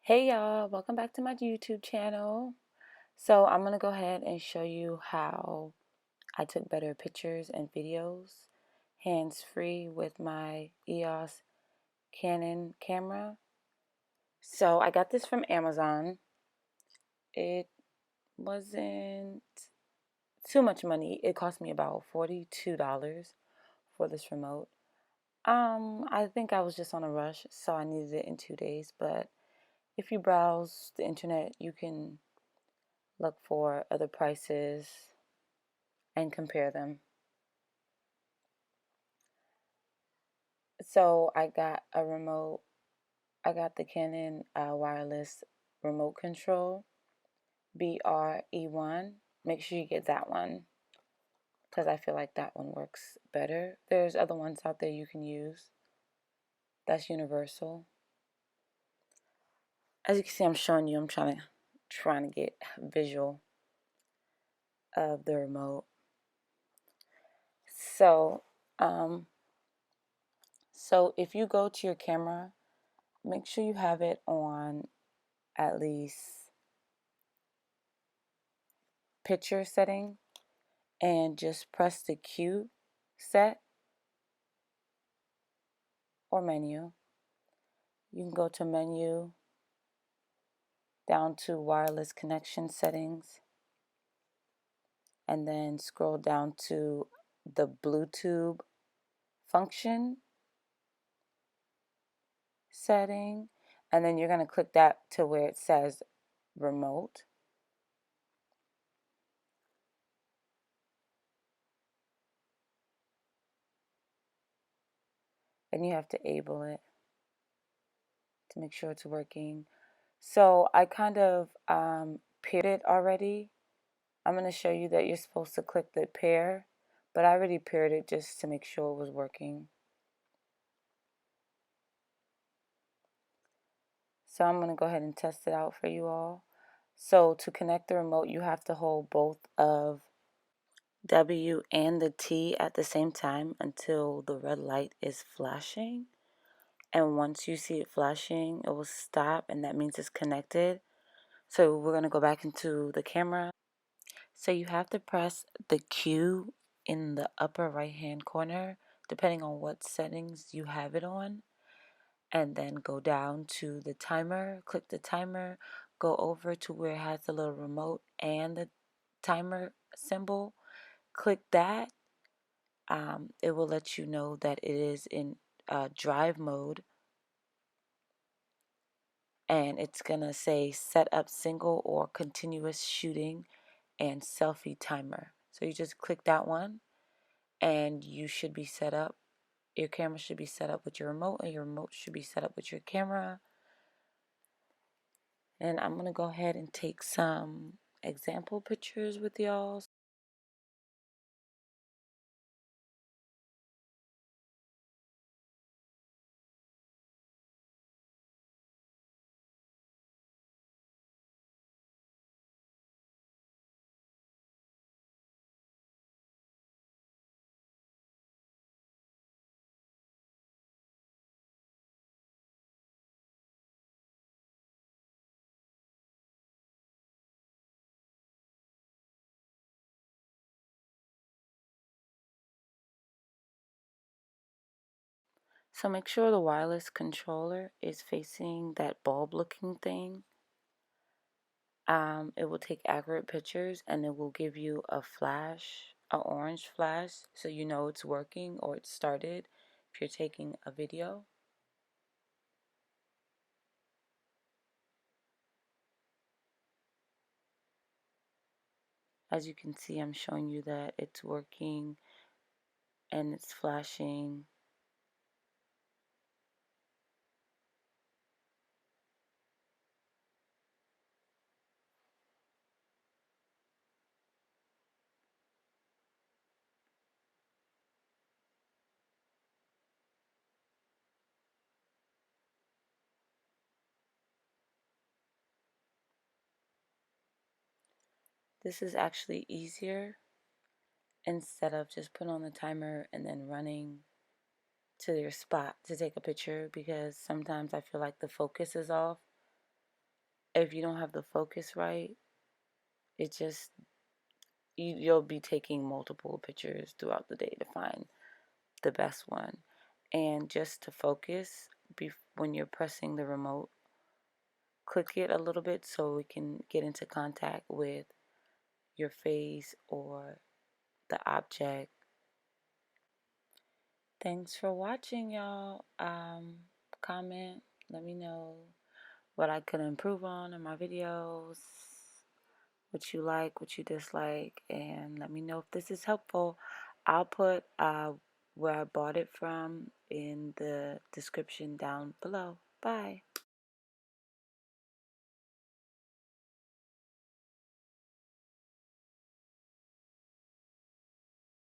Hey y'all, welcome back to my YouTube channel. So I'm going to go ahead and show you how I took better pictures and videos hands-free with my EOS Canon camera. So I got this from Amazon. It wasn't too much money. It cost me about $42 for this remote. I think I was just on a rush, so I needed it in 2 days, but if you browse the internet, you can look for other prices and compare them. So I got a remote. I got the Canon wireless remote control BRE1. Make sure you get that one because I feel like that one works better. There's other ones out there you can use. That's universal. As you can see, I'm showing you. I'm trying to get visual of the remote. So, um, so if you go to your camera, make sure you have it on at least picture setting and just press the Q set or menu. You can go to menu, down to wireless connection settings, and then scroll down to the Bluetooth function setting, and then you're going to click that to where it says remote. And you have to enable it to make sure it's working. So I kind of paired it already. I'm going to show you that you're supposed to click the pair, but I already paired it just to make sure it was working. So I'm going to go ahead and test it out for you all. So to connect the remote, you have to hold both of W and the T at the same time until the red light is flashing. And once you see it flashing, it will stop, and that means it's connected. So we're going to go back into the camera. So you have to press the Q in the upper right hand corner, depending on what settings you have it on. And then go down to the timer, click the timer, go over to where it has the little remote and the timer symbol, click that. It will let you know that it is in drive mode, and it's gonna say set up single or continuous shooting and selfie timer. So you just click that one and you should be set up. Your camera should be set up with your remote, and your remote should be set up with your camera. And I'm going to go ahead and take some example pictures with y'all. So make sure the wireless controller is facing that bulb looking thing. It will take accurate pictures, and it will give you a flash, an orange flash, so you know it's working or it started if you're taking a video. As you can see, I'm showing you that it's working and it's flashing. This is actually easier instead of just putting on the timer and then running to your spot to take a picture, because sometimes I feel like the focus is off. if you don't have the focus right, it just you'll be taking multiple pictures throughout the day to find the best one. And just to focus, when you're pressing the remote, click it a little bit so it can get into contact with your face or the object. Thanks for watching, y'all. Comment, let me know what I could improve on in my videos, what you like, what you dislike, and let me know if this is helpful. I'll put where I bought it from in the description down below. Bye.